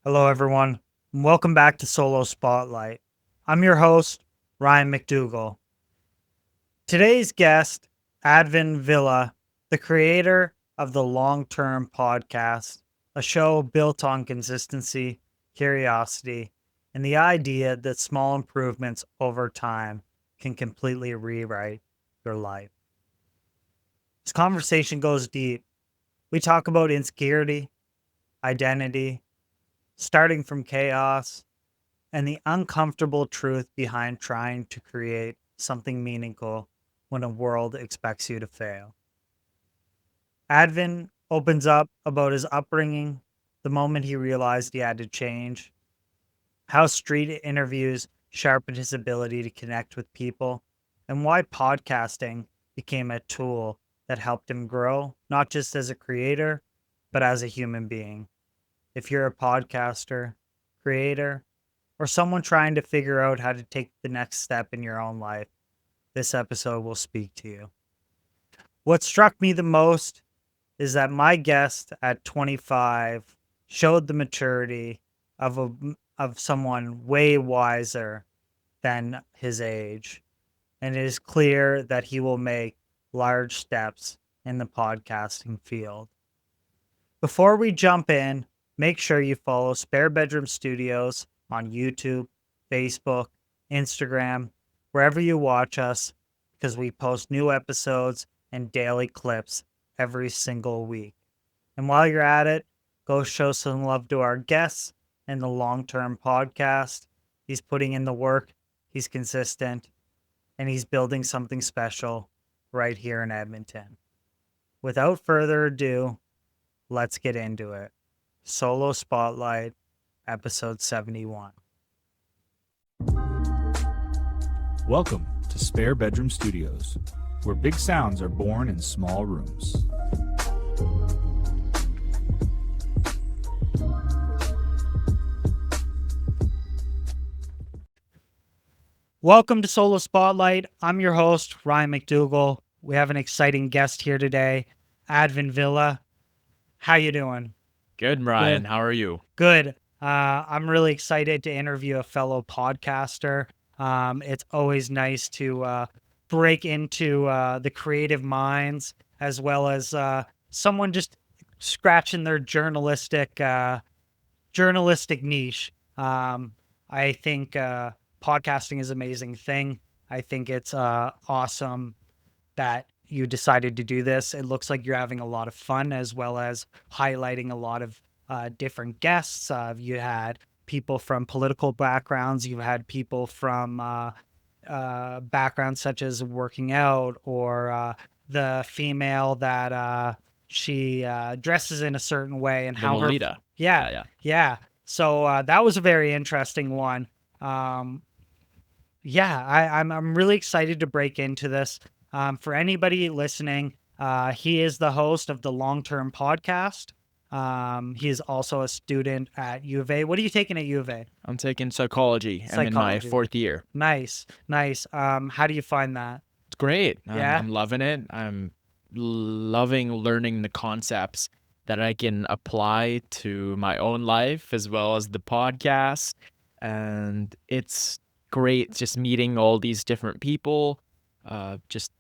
Hello, everyone, and welcome back to Solo Spotlight. I'm your host, Ryan McDougall. Today's guest, Adven Villa, the creator of the Long Term Podcast, a show built on consistency, curiosity, and the idea that small improvements over time can completely rewrite your life. This conversation goes deep. We talk about insecurity, identity, starting from chaos, and the uncomfortable truth behind trying to create something meaningful when a world expects you to fail. Advin opens up about his upbringing, the moment he realized he had to change, how street interviews sharpened his ability to connect with people, and why podcasting became a tool that helped him grow, not just as a creator, but as a human being. If you're a podcaster, creator, or someone trying to figure out how to take the next step in your own life, this episode will speak to you. What struck me the most is that my guest at 25 showed the maturity of someone way wiser than his age, and it is clear that he will make large steps in the podcasting field. Before we jump in, make sure you follow Spare Bedroom Studios on YouTube, Facebook, Instagram, wherever you watch us, because we post new episodes and daily clips every single week. And while you're at it, go show some love to our guests and the Long Term Podcast. He's putting in the work, he's consistent, and he's building something special right here in Edmonton. Without further ado, let's get into it. Solo Spotlight, episode 71. Welcome to Spare Bedroom Studios, where big sounds are born in small rooms. Welcome to Solo Spotlight. I'm your host, Ryan McDougall. We have an exciting guest here today, Adven Villa. How you doing? Good, Ryan. How are you? Good. I'm really excited to interview a fellow podcaster. It's always nice to break into the creative minds, as well as someone just scratching their journalistic niche. I think podcasting is an amazing thing. I think it's awesome that you decided to do this. It looks like you're having a lot of fun, as well as highlighting a lot of different guests. You had people from political backgrounds. You've had people from backgrounds such as working out, or the female that she dresses in a certain way, and The how Molita. her yeah. So that was a very interesting one. I'm really excited to break into this. For anybody listening, he is the host of the Long Term Podcast. He is also a student at U of A. What are you taking at U of A? I'm taking psychology. I'm in my fourth year. Nice. How do you find that? It's great. Yeah? I'm loving it. I'm loving learning the concepts that I can apply to my own life as well as the podcast. And it's great just meeting all these different people. Just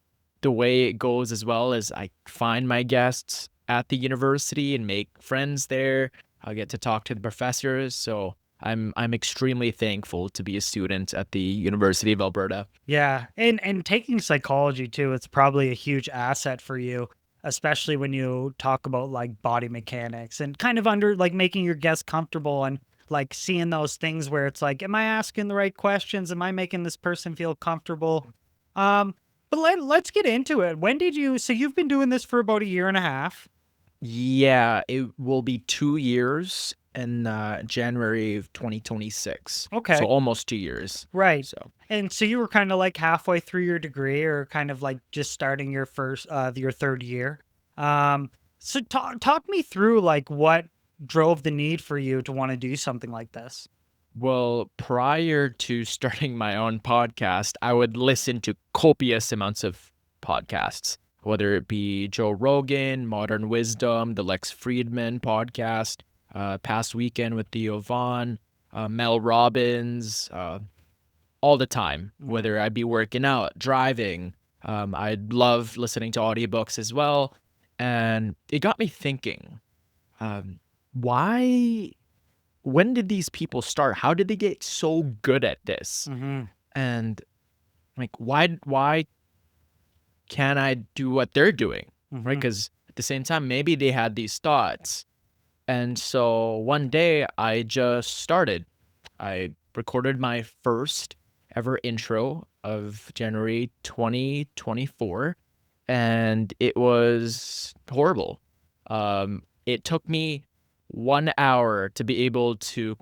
the way it goes, as well as I find my guests at the university and make friends there. I'll get to talk to the professors. So I'm extremely thankful to be a student at the University of Alberta. Yeah. And taking psychology too, it's probably a huge asset for you, especially when you talk about like body mechanics and kind of making your guests comfortable, and like seeing those things where it's like, am I asking the right questions? Am I making this person feel comfortable? But let's get into it. So you've been doing this for about a year and a half. Yeah, it will be 2 years in January of 2026. Okay. So almost 2 years. Right. So And so you were kind of like halfway through your degree, or kind of like just starting your third year. So talk me through like what drove the need for you to want to do something like this. Well, prior to starting my own podcast, I would listen to copious amounts of podcasts, whether it be Joe Rogan, Modern Wisdom, the Lex Friedman podcast. past weekend with Theo Vaughn, Mel Robbins, all the time, whether I'd be working out, driving. I love listening to audiobooks as well. And it got me thinking, um, why, when did these people start? How did they get so good at this? Mm-hmm. And like, why can't I do what they're doing? Right? Mm-hmm. Because at the same time, maybe they had these thoughts. And so one day I just started. I recorded my first ever intro of January 2024, and it was horrible. It took me 1 hour to be able to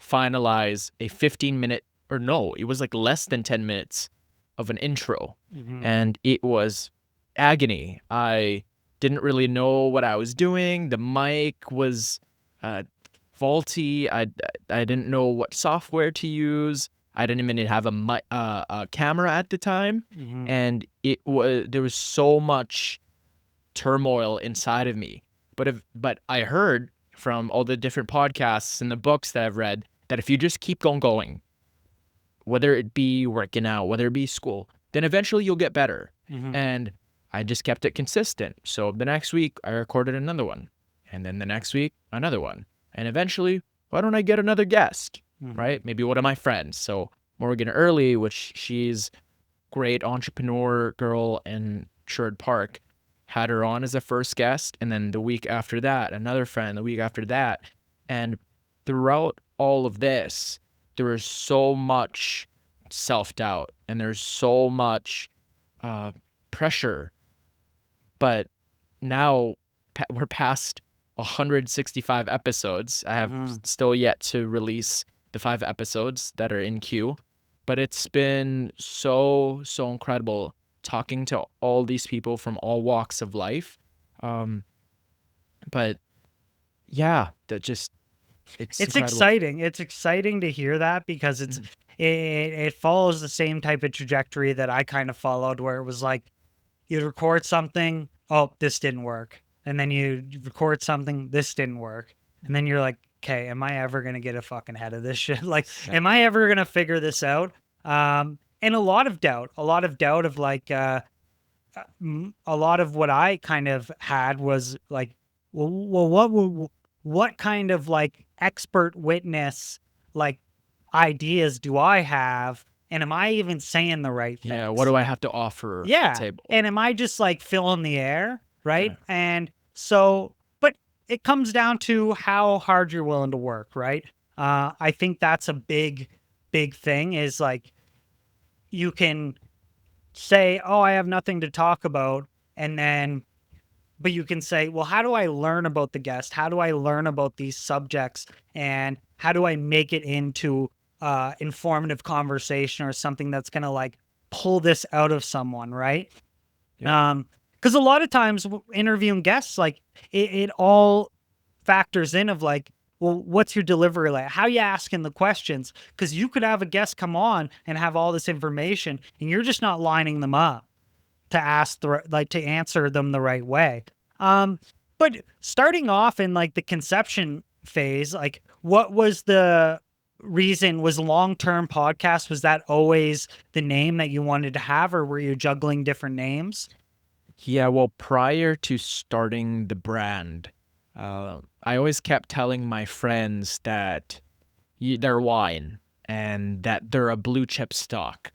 finalize a 15-minute, or no, it was like less than 10 minutes of an intro, Mm-hmm. and it was agony. I didn't really know what I was doing. The mic was uh, faulty. I didn't know what software to use. I didn't even have a camera at the time, Mm-hmm. and there was so much turmoil inside of me. But I heard from all the different podcasts and the books that I've read that if you just keep on going, whether it be working out, whether it be school, then eventually you'll get better. Mm-hmm. And I just kept it consistent. So the next week I recorded another one, and then the next week another one, and eventually, why don't I get another guest? Mm-hmm. Right? Maybe one of my friends. So Morgan Early, which she's great entrepreneur girl in Sherwood Park, had her on as a first guest, and then the week after that, another friend, the week after that. And throughout all of this, there was so much self-doubt and there's so much pressure. But now we're past 165 episodes. I have Mm-hmm. still yet to release the 5 episodes that are in queue, but it's been so incredible talking to all these people from all walks of life. But yeah, it's It's incredible. exciting. It's exciting to hear that because Mhm. it follows the same type of trajectory that I kind of followed, where it was like you record something, oh, this didn't work, and then you record something, this didn't work, and then you're like, okay, am I ever gonna get a fucking head of this shit? Like, Yeah. am I ever gonna figure this out? And a lot of doubt of like, a lot of what I kind of had was like, well, what kind of like expert witness like ideas do I have, and am I even saying the right Yeah, what things? do I have to offer the Yeah, table? and am I just like filling the air, right? Yeah. And so, but it comes down to how hard you're willing to work, right? I think that's a big thing. Is like you can say, "Oh, I have nothing to talk about," and then but you can say, "Well, how do I learn about the guest? How do I learn about these subjects? And how do I make it into informative conversation or something that's going to like pull this out of someone, right?" Yeah. Because a lot of times interviewing guests, like it all factors in of like, well, what's your delivery like? How you asking the questions? Because you could have a guest come on and have all this information, and you're just not lining them up to ask like to answer them the right way. Um, but starting off in like the conception phase, like what was the reason? Was long-term podcast, was that always the name that you wanted to have, or were you juggling different names? Yeah, well, prior to starting the brand, I always kept telling my friends that they're wine and that they're a blue chip stock.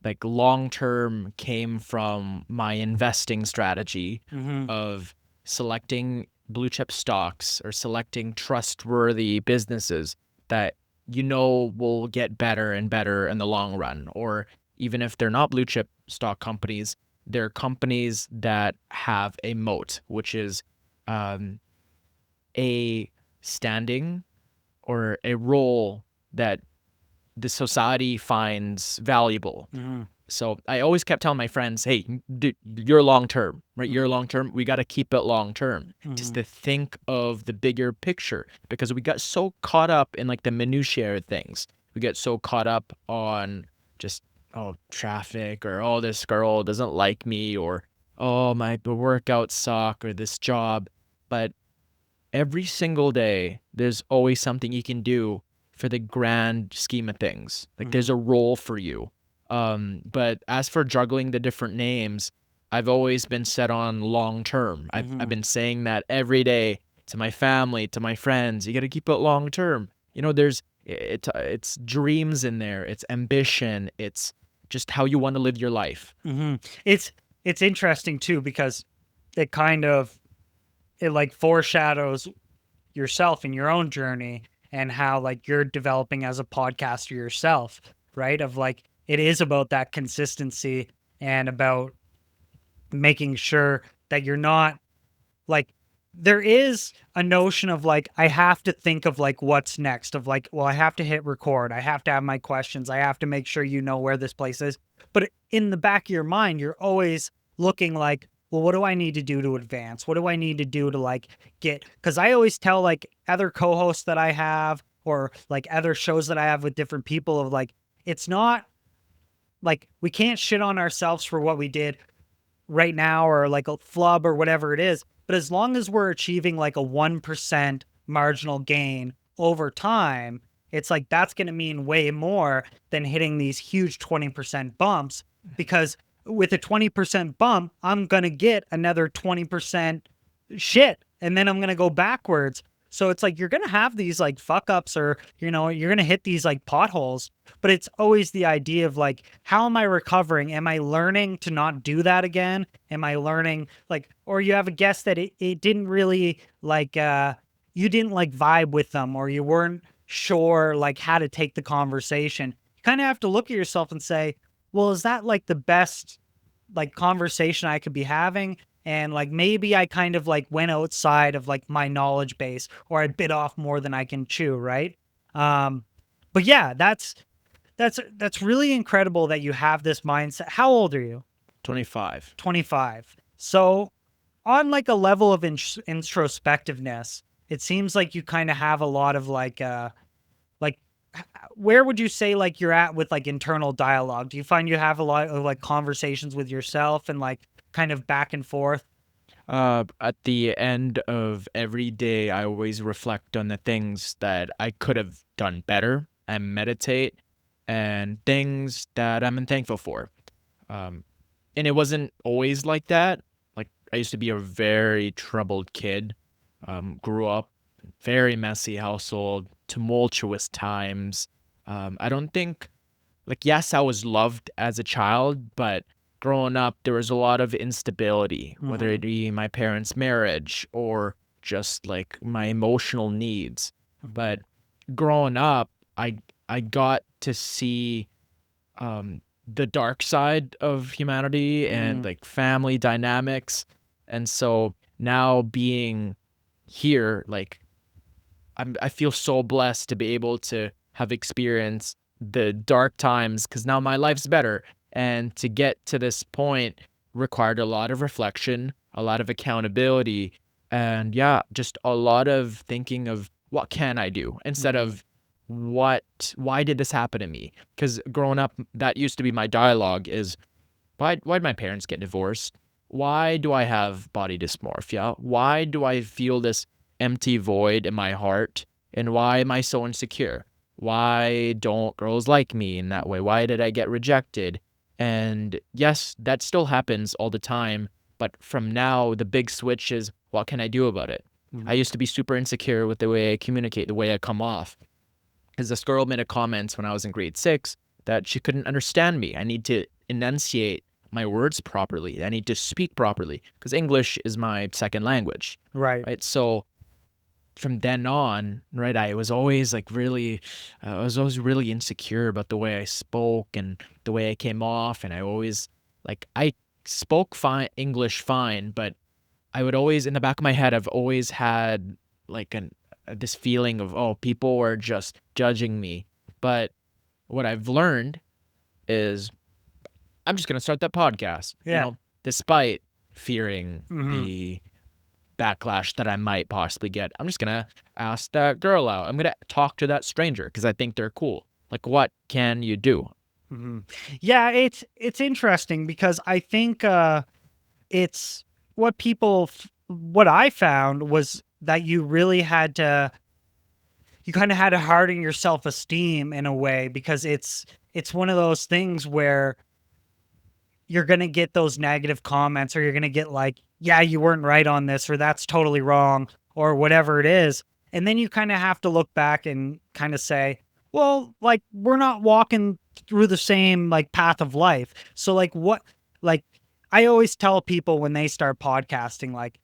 Like long term came from my investing strategy Mm-hmm. of selecting blue chip stocks or selecting trustworthy businesses that will get better and better in the long run. Or even if they're not blue chip stock companies, they're companies that have a moat, which is um, a standing or a role that the society finds valuable. Mm-hmm. So I always kept telling my friends, hey, dude, you're long term, right? You're long term. We got to keep it long term, just Mm-hmm. to think of the bigger picture, because we got so caught up in like the minutiae of things. We get so caught up on just, oh, traffic, or oh, this girl doesn't like me, or oh, my workouts suck, or this job. But every single day, there's always something you can do for the grand scheme of things. Like there's a role for you. But as for juggling the different names, I've always been set on long term. I've been saying that every day to my family, to my friends. You got to keep it long term. There's it's dreams in there. It's ambition. It's just how you want to live your life. It's interesting too, because it kind of like foreshadows yourself in your own journey, and how like you're developing as a podcaster yourself, right? Of like, it is about that consistency and about making sure that you're not like, there is a notion of like, I have to think of like what's next, of like, well, I have to hit record, I have to have my questions, I have to make sure you know where this place is. But in the back of your mind, you're always looking like, well, what do I need to do to advance? What do I need to do to like get, because I always tell like other co-hosts that I have, or like other shows that I have with different people, of like, it's not like, we can't shit on ourselves for what we did right now, or like a flub or whatever it is. But as long as we're achieving like a 1% marginal gain over time, it's like, that's going to mean way more than hitting these huge 20% bumps. Because with a 20% bump, I'm going to get another 20% shit, and then I'm going to go backwards. So it's like, you're going to have these like fuck ups, or, you're going to hit these like potholes, but it's always the idea of like, how am I recovering? Am I learning to not do that again? Am I learning like, or you have a guest that it didn't really like, you didn't like vibe with them, or you weren't sure like how to take the conversation. You kind of have to look at yourself and say, well, is that like the best like conversation I could be having? And like, maybe I kind of like went outside of like my knowledge base, or I bit off more than I can chew, right? But yeah, that's really incredible that you have this mindset. How old are you? 25. 25. So on like a level of introspectiveness, it seems like you kind of have a lot of like where would you say like you're at with like internal dialogue? Do you find you have a lot of like conversations with yourself, and like kind of back and forth? At the end of every day, I always reflect on the things that I could have done better, and meditate, and things that I'm thankful for. Um, and it wasn't always like that. Like, I used to be a very troubled kid. Grew up very messy household, tumultuous times. I don't think, like, yes, I was loved as a child, but growing up, there was a lot of instability, whether it be my parents' marriage or just like my emotional needs. But growing up, I got to see the dark side of humanity and like family dynamics. And so now being here, like, I feel so blessed to be able to have experienced the dark times, because now my life's better. And to get to this point required a lot of reflection, a lot of accountability, and yeah, just a lot of thinking of what can I do instead of why did this happen to me? Because growing up, that used to be my dialogue: is why'd my parents get divorced? Why do I have body dysmorphia? Why do I feel this empty void in my heart? And why am I so insecure? Why don't girls like me in that way? Why did I get rejected? And yes, that still happens all the time. But from now, the big switch is, what can I do about it? I used to be super insecure with the way I communicate, the way I come off. Because this girl made a comment when I was in grade 6 that she couldn't understand me. I need to enunciate my words properly. I need to speak properly, because English is my second language. Right. So from then on, right, I was always really insecure about the way I spoke and the way I came off. And I always, I spoke fine English fine, but I would always, in the back of my head, I've always had this feeling of, oh, people were just judging me. But what I've learned is, I'm just going to start that podcast, despite fearing the backlash that I might possibly get. I'm just going to ask that girl out. I'm going to talk to that stranger because I think they're cool. Like, what can you do? Yeah, it's interesting, because I think it's what I found was that you really had to, you kind of had to harden your self-esteem in a way, because it's one of those things where you're going to get those negative comments, or you're going to get like, yeah, you weren't right on this, or that's totally wrong, or whatever it is. And then you kind of have to look back and kind of say, well, like, we're not walking through the same like path of life. So like what, like, I always tell people when they start podcasting, like,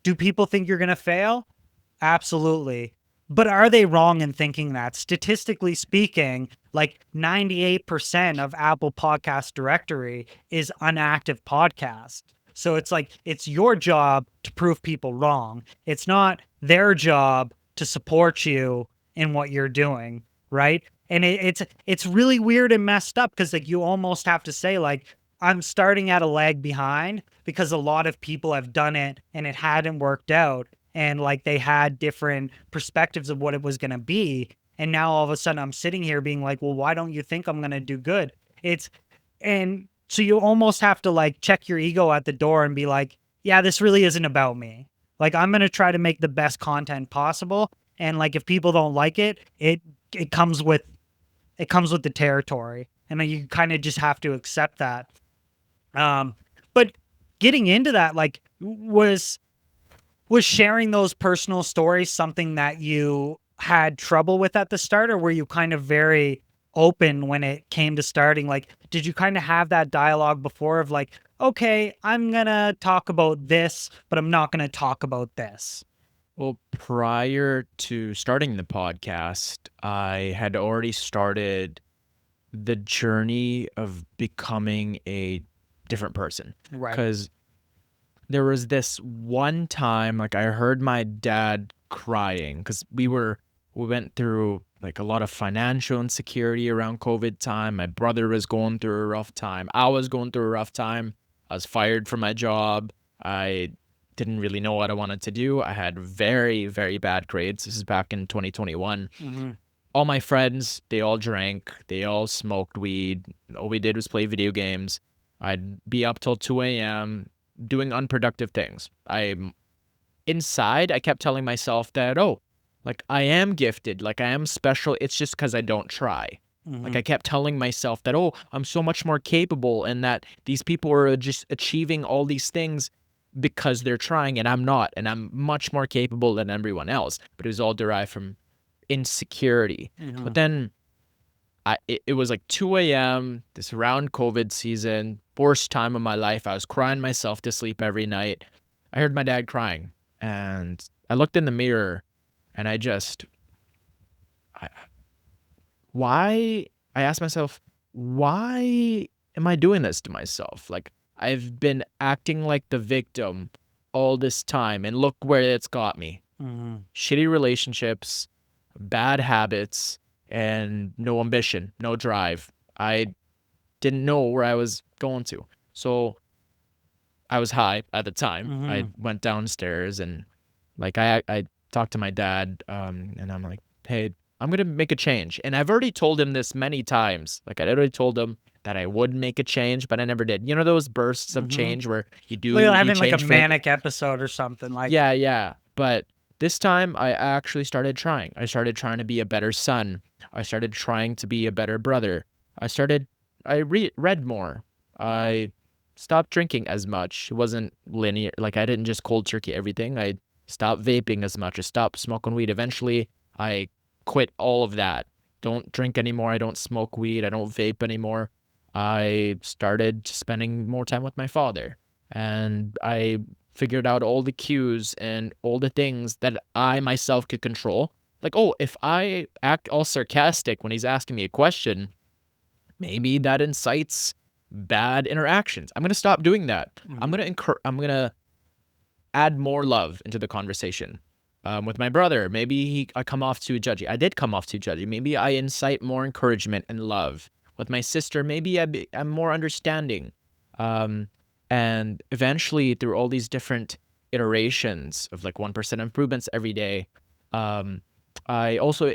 do people think you're going to fail? Absolutely. But are they wrong in thinking that? Statistically speaking, like 98% of Apple Podcast Directory is unactive podcast. So it's like, it's your job to prove people wrong. It's not their job to support you in what you're doing, right? And it's really weird and messed up, because like you almost have to say like, I'm starting at a lag behind, because a lot of people have done it and it hadn't worked out, and like they had different perspectives of what it was going to be, and now all of a sudden I'm sitting here being like, well, why don't you think I'm going to do good? It's And so you almost have to like check your ego at the door and be like, yeah, this really isn't about me. Like, I'm going to try to make the best content possible, and like if people don't like it, it comes with the territory, and then you kind of just have to accept that. But getting into that, like, was sharing those personal stories something that you had trouble with at the start, or were you kind of very open when it came to starting? Like, did you kind of have that dialogue before of like, okay, I'm gonna talk about this, but I'm not gonna talk about this? Well, prior to starting the podcast, I had already started the journey of becoming a different person. Right. Because there was this one time, like, I heard my dad crying because we went through like a lot of financial insecurity around COVID time. My brother was going through a rough time. I was going through a rough time. I was fired from my job. I didn't really know what I wanted to do. I had very, very bad grades. This is back in 2021. Mm-hmm. All my friends, they all drank. They all smoked weed. All we did was play video games. I'd be up till 2 a.m. doing unproductive things. Inside, I kept telling myself that, oh, like, I am gifted, like, I am special. It's just because I don't try. Mm-hmm. Like, I kept telling myself that, oh, I'm so much more capable, and that these people are just achieving all these things because they're trying, and I'm not, and I'm much more capable than everyone else. But it was all derived from insecurity. Mm-hmm. But then it was like 2 a.m., this around COVID season, worst time of my life. I was crying myself to sleep every night. I heard my dad crying, and I looked in the mirror, and I asked myself, why am I doing this to myself? Like, I've been acting like the victim all this time, and look where it's got me. Mm-hmm. Shitty relationships, bad habits, and no ambition, no drive. I didn't know where I was going to. So I was high at the time. Mm-hmm. I went downstairs, and like I talked to my dad, and I'm like, hey, I'm gonna make a change. And I've already told him this many times. Like, I already told him that I would make a change, but I never did. You know those bursts of Mhm. change where you Well, you having like a change manic episode or something like. yeah. But this time I actually started trying. I started trying to be a better son. I started trying to be a better brother. I read more. I stopped drinking as much. It wasn't linear. Like, I didn't just cold turkey everything. I stopped vaping as much. I stopped smoking weed. Eventually, I quit all of that. Don't drink anymore. I don't smoke weed. I don't vape anymore. I started spending more time with my father, and I figured out all the cues and all the things that I myself could control. Like, oh, if I act all sarcastic when he's asking me a question, maybe that incites bad interactions. I'm gonna stop doing that. I'm gonna add more love into the conversation. With my brother, maybe I come off too judgy. I did come off too judgy. Maybe I incite more encouragement and love. With my sister, maybe I'm more understanding. And eventually, through all these different iterations of like 1% improvements every day, I also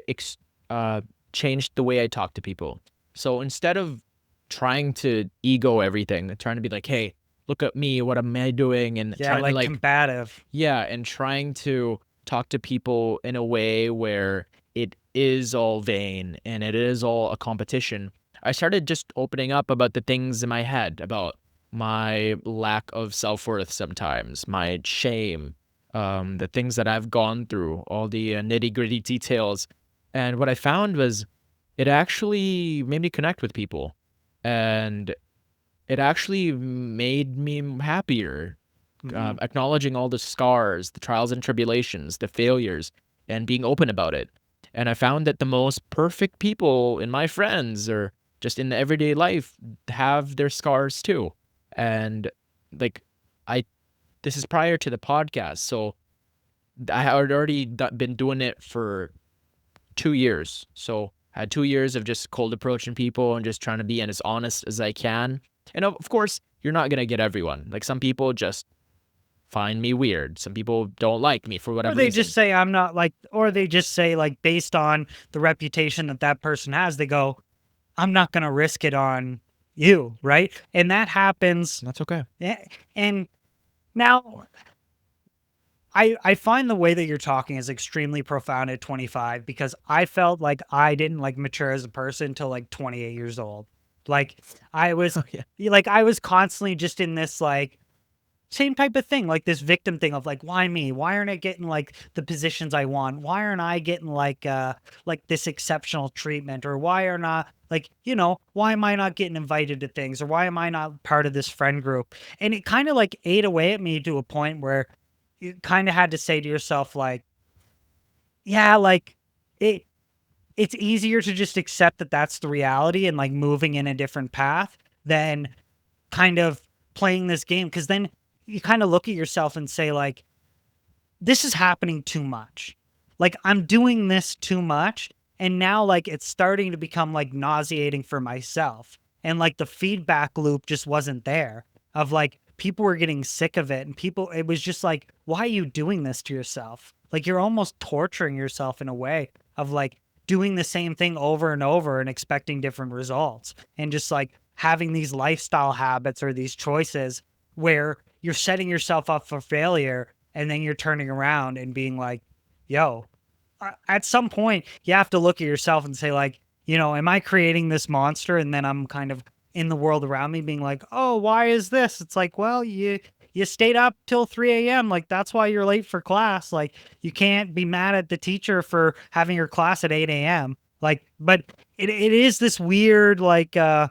changed the way I talk to people. So instead of trying to ego everything, trying to be like, hey, look at me, what am I doing? And Yeah, trying like to like, combative. yeah, and trying to talk to people in a way where it is all vain and it is all a competition, I started just opening up about the things in my head, about my lack of self-worth sometimes, my shame, the things that I've gone through, all the nitty-gritty details. And what I found was it actually made me connect with people. And it actually made me happier, Hmm. acknowledging all the scars, the trials and tribulations, the failures, and being open about it. And I found that the most perfect people in my friends or just in the everyday life have their scars too. And like, I, this is prior to the podcast. So I had already been doing it for 2 years. So I had 2 years of just cold approaching people and just trying to be as honest as I can. And of course, you're not going to get everyone. Like some people just find me weird. Some people don't like me for Or whatever they just reason. say I'm not like, or they just say like based on the reputation that that person has, they go, I'm not going to risk it on you, right? And that happens. And that's okay. And now I find the way that you're talking is extremely profound at 25 because I felt like I didn't like mature as a person until like 28 years old. Like I was Oh, yeah. like I was constantly just in this like same type of thing, like this victim thing of like, why me? Why aren't I getting like the positions I want? Why aren't I getting like this exceptional treatment? Or why are not like, why am I not getting invited to things? Or why am I not part of this friend group? And it kind of like ate away at me to a point where you kind of had to say to yourself, like, yeah, like it it's easier to just accept that that's the reality and like moving in a different path than kind of playing this game. Cause then you kind of look at yourself and say, like, this is happening too much. Like, I'm doing this too much. And now, like, it's starting to become like nauseating for myself. And like the feedback loop just wasn't there of like people were getting sick of it. And it was just like, why are you doing this to yourself? Like, you're almost torturing yourself in a way of like doing the same thing over and over and expecting different results. And just like having these lifestyle habits or these choices where you're setting yourself up for failure and then you're turning around and being like, yo, at some point you have to look at yourself and say, like, am I creating this monster? And then I'm kind of in the world around me being like, oh, why is this? It's like, well, you stayed up till 3 a.m. Like, that's why you're late for class. Like, you can't be mad at the teacher for having your class at 8 a.m. Like, but it is this weird, like, but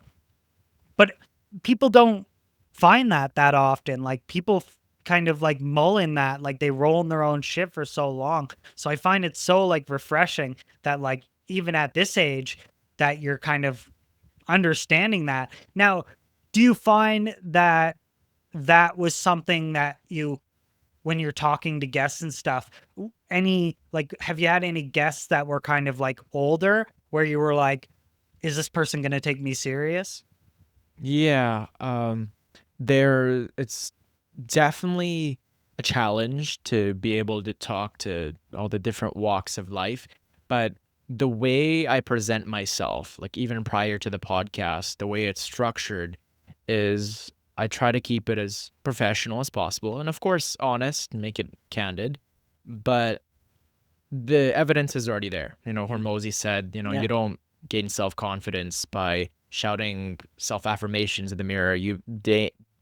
people don't find that often. Like, people kind of like mull in that, like they roll in their own shit for so long. So I find it so like refreshing that like even at this age that you're kind of understanding that. Now, do you find that that was something that when you're talking to guests and stuff, any like, have you had any guests that were kind of like older where you were like, is this person going to take me serious? Yeah. It's definitely a challenge to be able to talk to all the different walks of life. But the way I present myself, like even prior to the podcast, the way it's structured is I try to keep it as professional as possible and, of course, honest and make it candid. But the evidence is already there. Hormozy said, Yeah. you don't gain self confidence by shouting self affirmations in the mirror. You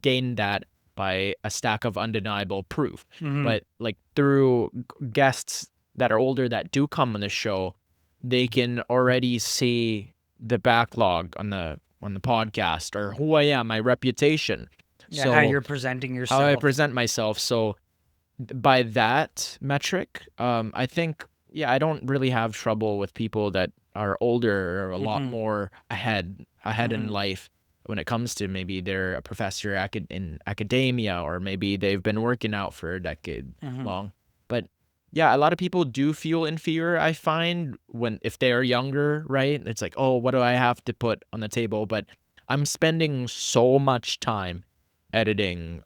gain that by a stack of undeniable proof. Hmm. But like through guests that are older that do come on the show, they can already see the backlog on the podcast or who I am, my reputation. Yeah. How So you're presenting how I yourself. present myself. So by that metric, I think, yeah, I don't really have trouble with people that are older or a lot Hmm. more ahead in Hmm. life when it comes to maybe they're a professor in academia or maybe they've been working out for a decade Hmm. long. But yeah, a lot of people do feel inferior, I find, if they're younger, right? It's like, oh, what do I have to put on the table? But I'm spending so much time editing,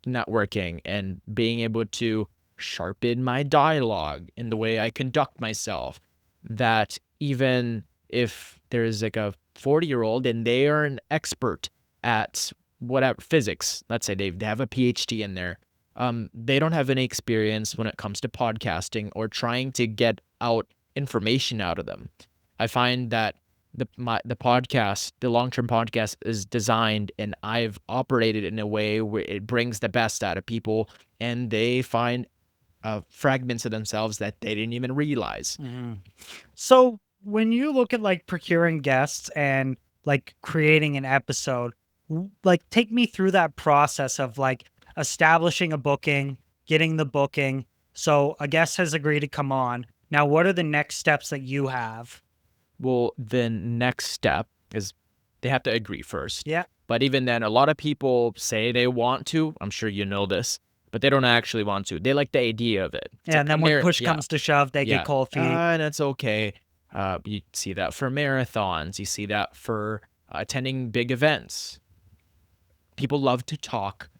networking and being able to sharpen my dialogue in the way I conduct myself, that even if there's like a 40-year-old and they are an expert at whatever physics, let's say they have a PhD in there, they don't have any experience when it comes to podcasting or trying to get out information out of them. I find that the podcast, the long-term podcast, is designed, and I've operated in a way where it brings the best out of people, and they find fragments of themselves that they didn't even realize. So when you look at like procuring guests and like creating an episode, like take me through that process of like establishing a booking, getting the booking. So a guest has agreed to come on. Now, what are the next steps that you have? Well, the next step is they have to agree first. Yeah. But even then, a lot of people say they want to. I'm sure you know this, but they don't actually want to. They like the idea of it. It's Yeah, like, and then "Come when here." push Yeah, comes to shove, they yeah. get cold feet. And it's okay. You see that for marathons. You see that for attending big events. People love to talk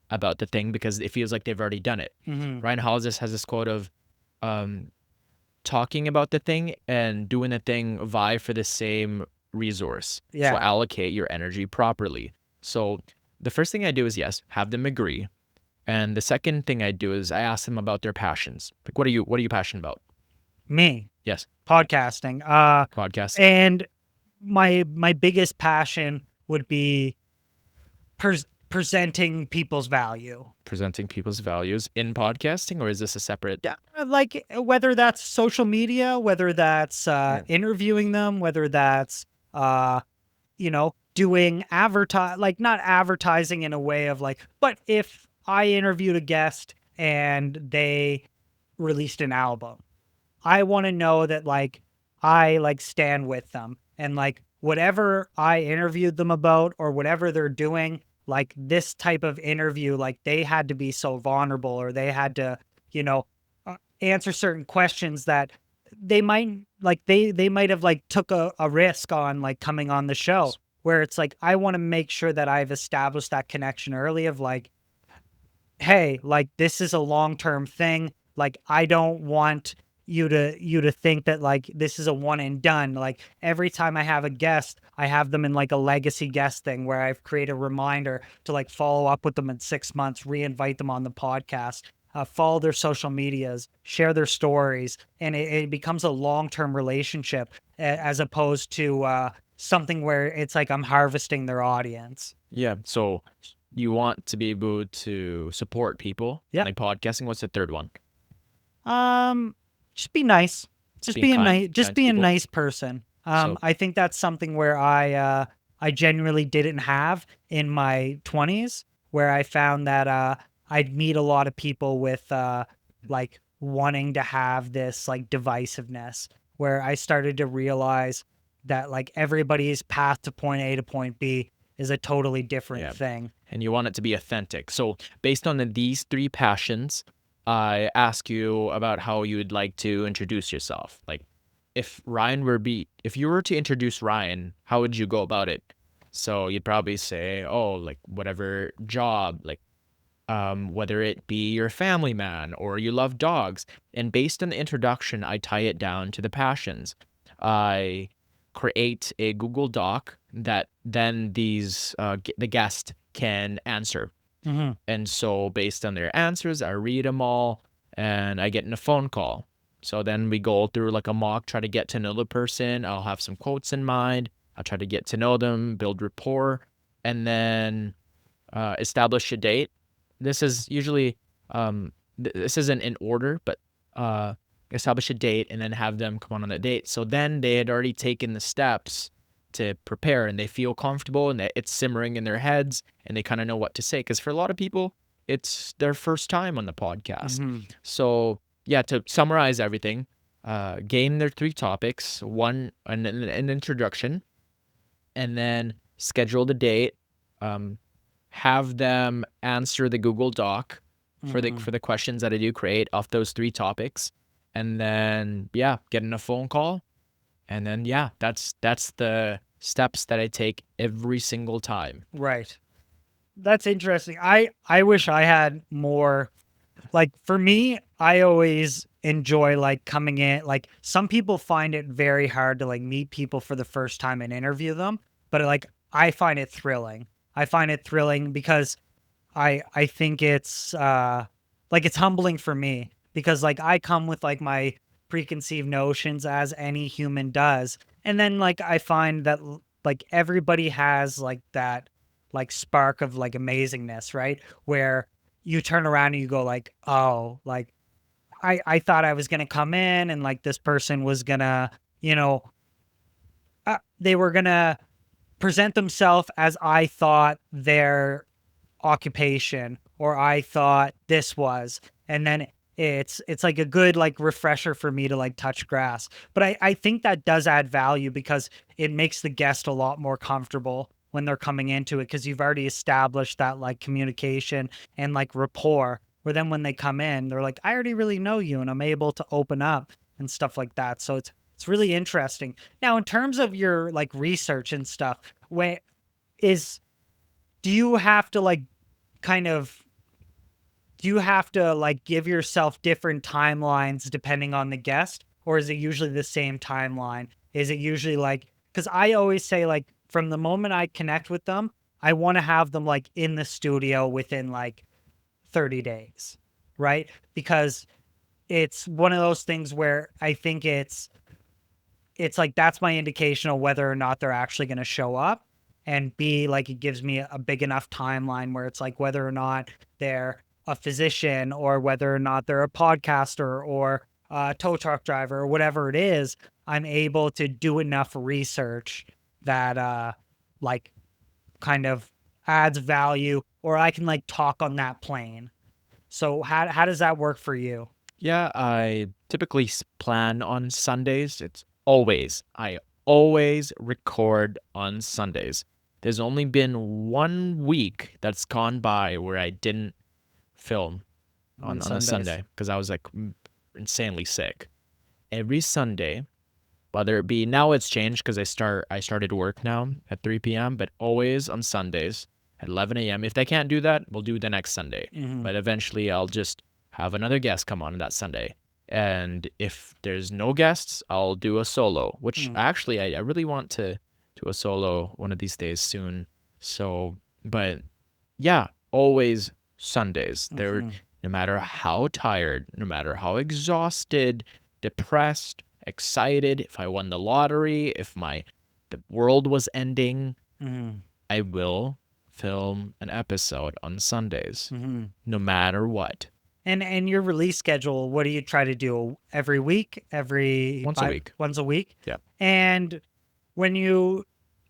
about the thing because it feels like they've already done it. Ryan Holiday has this quote of talking about the thing and doing the thing vie for the same resource. So Yeah. allocate your energy properly. So the first thing I do is, yes, have them agree. And the second thing I do is I ask them about their passions. Like, what are you passionate about? Me, Yes, podcasting. podcast. And my biggest passion would be presenting people's value. Presenting people's values in podcasting, or is this a separate? Yeah, like whether that's social media, whether that's interviewing them, whether that's doing like not advertising in a way of like, but if I interviewed a guest and they released an album, I want to know that like I like stand with them, and like whatever I interviewed them about or whatever they're doing, like this type of interview, like they had to be so vulnerable, or they had to, answer certain questions that they might like, they might have like took a risk on like coming on the show, where it's like, I want to make sure that I've established that connection early of like, hey, like this is a long-term thing. Like, I don't want you to think that like this is a one and done. Like every time I have a guest, I have them in like a legacy guest thing where I've created a reminder to like follow up with them in 6 months, re-invite them on the podcast, follow their social medias, share their stories, and it becomes a long-term relationship as opposed to something where it's like I'm harvesting their audience. Yeah. So you want to be able to support people. Yeah. Like podcasting. What's the third one? Just be nice. Just be a nice, kind to people. nice person. So- I think that's something where I genuinely didn't have in my 20s, where I found that I'd meet a lot of people with like wanting to have this like divisiveness, where I started to realize that like everybody's path to point A to point B is a totally different thing. And you want it to be authentic. So based on these three passions, I ask you about how you would like to introduce yourself. Like, if you were to introduce Ryan, how would you go about it? So you'd probably say, oh, like whatever job, like whether it be you're a family man or you love dogs. And based on the introduction, I tie it down to the passions. I create a Google Doc that then the guest can answer. And so based on their answers, I read them all and I get in a phone call. So then we go through like a mock, try to get to know the person. I'll have some quotes in mind. I'll try to get to know them, build rapport, and then establish a date. This is usually, this isn't in order, but establish a date and then have them come on a date. So then they had already taken the steps to prepare and they feel comfortable and it's simmering in their heads and they kind of know what to say. Because for a lot of people, it's their first time on the podcast. So yeah, to summarize everything, gain their three topics, one, an introduction, and then schedule the date, have them answer the Google Doc for the questions that I do create off those three topics, and then get in a phone call. And then, that's the steps that I take every single time. Right. That's interesting. I wish I had more. Like for me, I always enjoy like coming in. Like some people find it very hard to like meet people for the first time and interview them, but like I find it thrilling. I find it thrilling because I think it's like it's humbling for me because like I come with like my preconceived notions as any human does. And then like I find that like everybody has like that like spark of like amazingness, right? Where you turn around and you go like, "Oh, like I thought I was going to come in and like this person was going to, you know, they were going to present themselves as I thought their occupation or I thought this was." And then it's like a good like refresher for me to like touch grass. But I think that does add value because it makes the guest a lot more comfortable when they're coming into it because you've already established that like communication and like rapport. Where then when they come in, they're like, I already really know you and I'm able to open up and stuff like that. So it's really interesting. Now, in terms of your like research and stuff, where is do you have to like kind of do you have to like give yourself different timelines depending on the guest or is it usually the same timeline? Is it usually like cuz I always say like from the moment I connect with them, I want to have them like in the studio within like 30 days, right? Because it's one of those things where I think it's like that's my indication of whether or not they're actually going to show up. And B, like it gives me a big enough timeline where it's like whether or not they're a physician or whether or not they're a podcaster or a tow truck driver or whatever it is, I'm able to do enough research that like kind of adds value or I can like talk on that plane. So how does that work for you? Yeah, I typically plan on Sundays. I always record on Sundays. There's only been 1 week that's gone by where I didn't film On on a Sundays? Sunday because I was like insanely sick. Every Sunday, whether it be now it's changed because I started work now at 3 p.m., but always on Sundays at 11 a.m. If they can't do that, we'll do the next Sunday. Mm-hmm. But eventually I'll just have another guest come on that Sunday. And if there's no guests, I'll do a solo, which Mm-hmm. actually I really want to do a solo one of these days soon. So, but yeah, always Sundays. They're Mm-hmm. no matter how tired, no matter how exhausted, depressed, excited, if I won the lottery, if the world was ending, Mm-hmm. I will film an episode on Sundays, Mm-hmm. no matter what. And your release schedule, what do you try to do every week, every Once a week. once a week? Yeah. And when you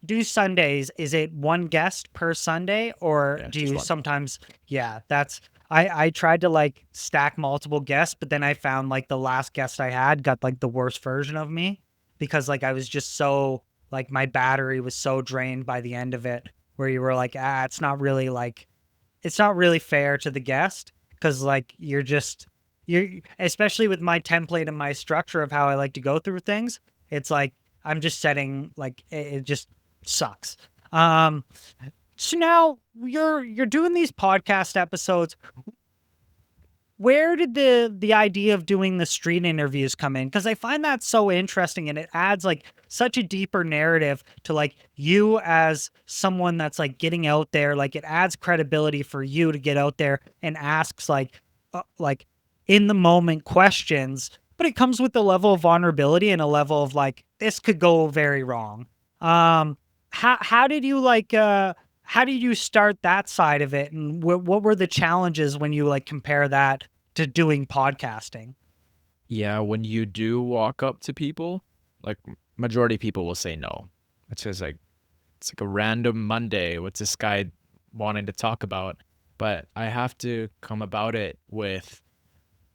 do Sundays, is it one guest per Sunday or Yeah, do just you one. sometimes yeah, that's I tried to like stack multiple guests, but then I found like the last guest I had got like the worst version of me because like I was just so like my battery was so drained by the end of it where you were like, it's not really like it's not really fair to the guest because like you're especially with my template and my structure of how I like to go through things, it's like I'm just setting like it just sucks. um so now you're doing these podcast episodes. Where did the idea of doing the street interviews come in? Because I find that so interesting and it adds like such a deeper narrative to like you as someone that's like getting out there. Like it adds credibility for you to get out there and asks like in the moment questions, but it comes with a level of vulnerability and a level of like this could go very wrong. How did you like how did you start that side of it and what were the challenges when you like compare that to doing podcasting? Yeah, when you do walk up to people, like majority of people will say no. It's just like it's like a random Monday. What's this guy wanting to talk about? But I have to come about it with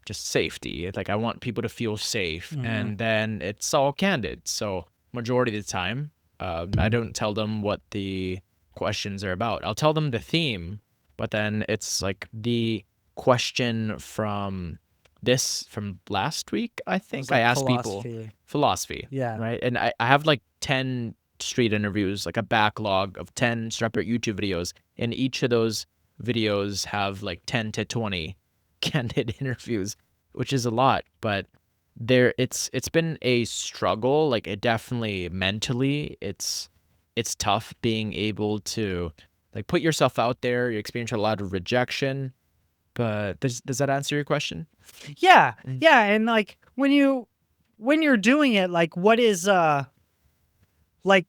just safety. Like I want people to feel safe, Mm-hmm. and then it's all candid. So majority of the time, I don't tell them what the questions are about. I'll tell them the theme, but then it's like the question from last week. I It was think I like asked people philosophy. philosophy, Yeah. right? And I have like 10 street interviews, like a backlog of 10 separate YouTube videos, and each of those videos have like 10 to 20 candid interviews, which is a lot, but it's been a struggle. Like it definitely mentally, it's tough being able to like put yourself out there. You experience a lot of rejection. But does that answer your question? Yeah. Mm. Yeah. And like when you're doing it, like what is like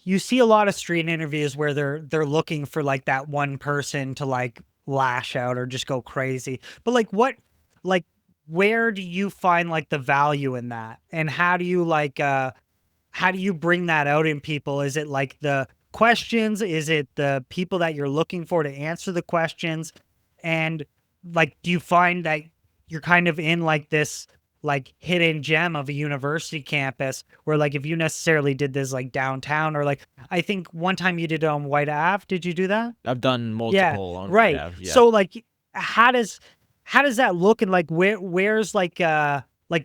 you see a lot of street interviews where they're looking for like that one person to like lash out or just go crazy. But like where do you find like the value in that? And how do you bring that out in people? Is it like the questions? Is it the people that you're looking for to answer the questions? And like, do you find that you're kind of in like this like hidden gem of a university campus where like if you necessarily did this like downtown or like I think one time you did it on White Ave, did you do that? I've done Yeah, multiple on right. yeah, yeah. So like how does how does that look and like where's like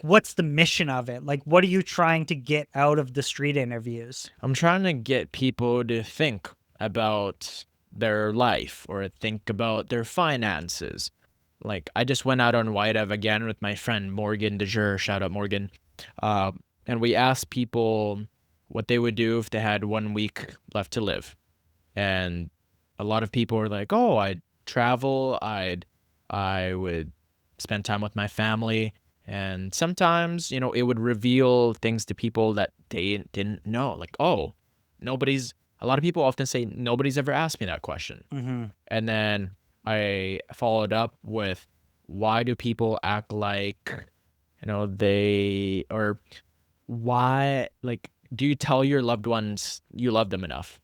what's the mission of it? Like what are you trying to get out of the street interviews? I'm trying to get people to think about their life or think about their finances. Like I just went out on White Ave again with my friend Morgan DeJure, shout out Morgan. Uh, and we asked people what they would do if they had 1 week left to live. And a lot of people were like, "Oh, I'd travel, I would spend time with my family." And sometimes, it would reveal things to people that they didn't know. Like, "Oh, nobody's a lot of people often say nobody's ever asked me that question." Mm-hmm. And then I followed up with, why do people act like, they or why like do you tell your loved ones you love them enough?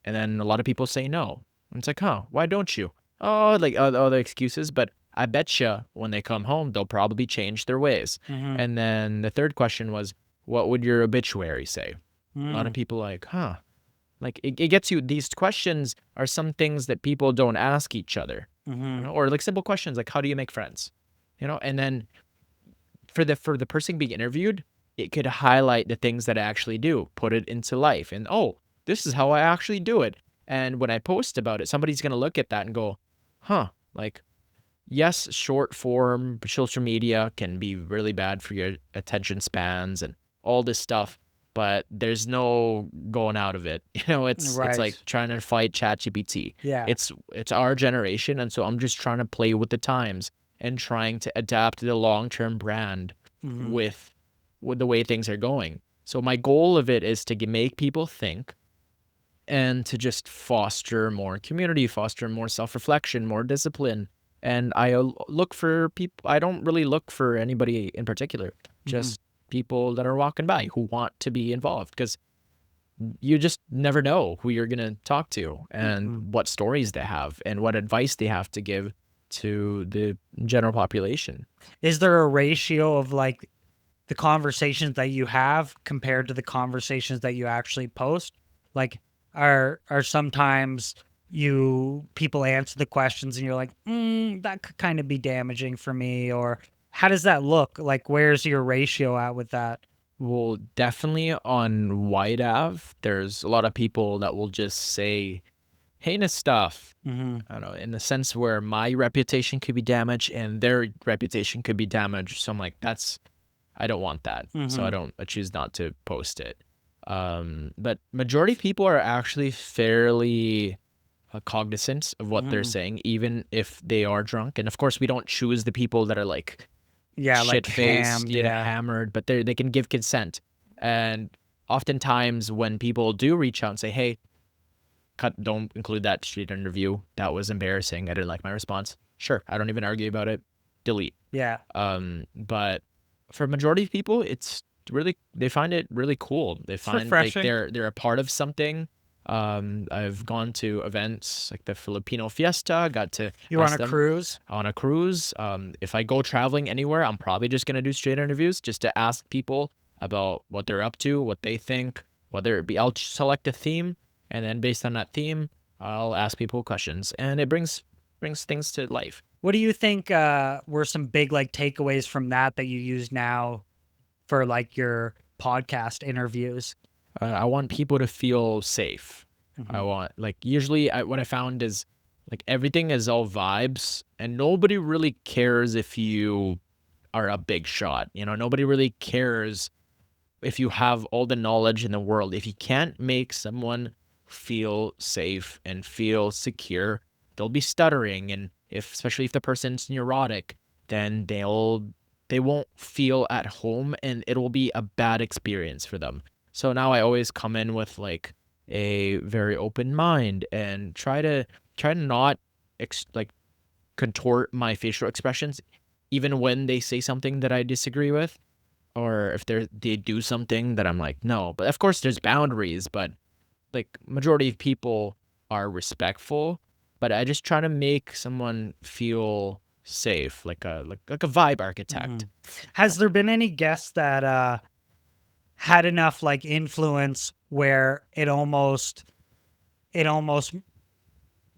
And then a lot of people say no. And it's like, huh, why don't you? Oh, like other excuses. But I bet you when they come home, they'll probably change their ways. Mm-hmm. And then the third question was, what would your obituary say? A lot of Mm-hmm. people like, huh. Like it gets you, these questions are some things that people don't ask each other, Mm-hmm. or like simple questions like, how do you make friends? And then for the person being interviewed, it could highlight the things that I actually do, put it into life. And oh, this is how I actually do it. And when I post about it, somebody's going to look at that and go, huh, like, yes, short form social media can be really bad for your attention spans and all this stuff, but there's no going out of it. It's like Right. trying to fight ChatGPT. Yeah. It's our generation, and so I'm just trying to play with the times and trying to adapt the long-term brand Mm-hmm. with the way things are going. So my goal of it is to make people think and to just foster more community, foster more self-reflection, more discipline. And I look for people. I don't really look for anybody in particular, Mm-hmm. just people that are walking by who want to be involved, because you just never know who you're going to talk to and Mm-hmm. what stories they have and what advice they have to give to the general population. Is there a ratio of like the conversations that you have compared to the conversations that you actually post? Like are sometimes people answer the questions and you're like, that could kind of be damaging for me, or how does that look? Like where's your ratio at with that? Well, definitely on White Ave, there's a lot of people that will just say heinous stuff. Mm-hmm. I don't know, in the sense where my reputation could be damaged and their reputation could be damaged. So I'm like, I don't want that. So Mm-hmm. I choose not to post it. But majority of people are actually fairly cognizant of what they're Mm-hmm. saying, even if they are drunk. And of course, we don't choose the people that are like Yeah, like shit faced, hammed, yeah. hammered, but they can give consent. And oftentimes, when people do reach out and say, "Hey, don't include that street interview. That was embarrassing. I didn't like my response." Sure, I don't even argue about it. Delete. Yeah. But for majority of people, it's really they find it really cool. They It's find like refreshing. they're a part of something. I've gone to events like the Filipino Fiesta. Got to You were on ask a them cruise? on a cruise. If I go traveling anywhere, I'm probably just gonna do straight interviews just to ask people about what they're up to, what they think, whether it be I'll select a theme, and then based on that theme, I'll ask people questions, and it brings things to life. What do you think were some big like takeaways from that you use now for like your podcast interviews? I want people to feel safe. I Mhm. want like usually what I found is like everything is all vibes, and nobody really cares if you are a big shot. Nobody really cares if you have all the knowledge in the world. If you can't make someone feel safe and feel secure. They'll be stuttering, and especially if the person's neurotic, then they won't feel at home, and it'll be a bad experience for them. So now I always come in with like a very open mind and try to not like contort my facial expressions even when they say something that I disagree with, or if they do something that I'm like, no. But of course there's boundaries, but like majority of people are respectful, but I just try to make someone feel safe, like a vibe architect. Has there been any guests that had enough like influence where it almost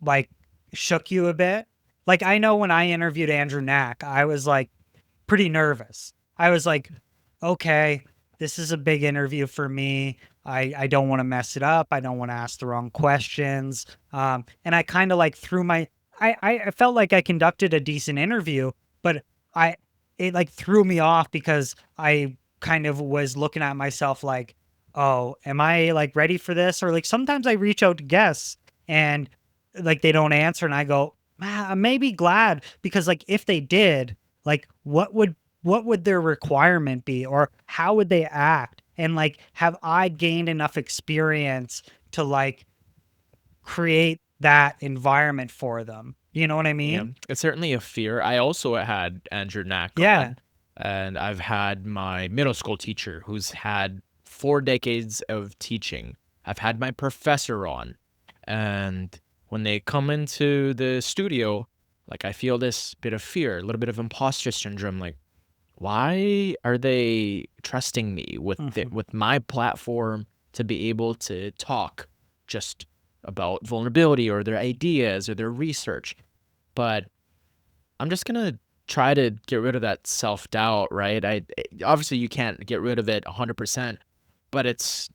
like shook you a bit? Like I know when I interviewed Andrew Knack, I was like pretty nervous. I was like, okay, this is a big interview for me. I don't want to mess it up. I don't want to ask the wrong questions. And I kind of like threw my I felt like I conducted a decent interview, but I it like threw me off because I kind of was looking at myself like, oh, am I like ready for this? Or like sometimes I reach out to guests and like they don't answer and I go, "Man, I may be glad because like if they did, like what would their requirement be or how would they act? And like have I gained enough experience to like create that environment for them?" You know what I Yeah, mean? it's certainly a fear. I also had Andrew Knack Yeah. on, and I've had my middle school teacher who's had 4 decades of teaching. I've had my professor on, and when they come into the studio, like I feel this bit of fear, a little bit of imposter syndrome. Like, why are they trusting me Mhm. with my platform to be able to talk just about vulnerability or their ideas or their research? But I'm just gonna try to get rid of that self-doubt, right? Obviously you can't get rid of it 100%, but it's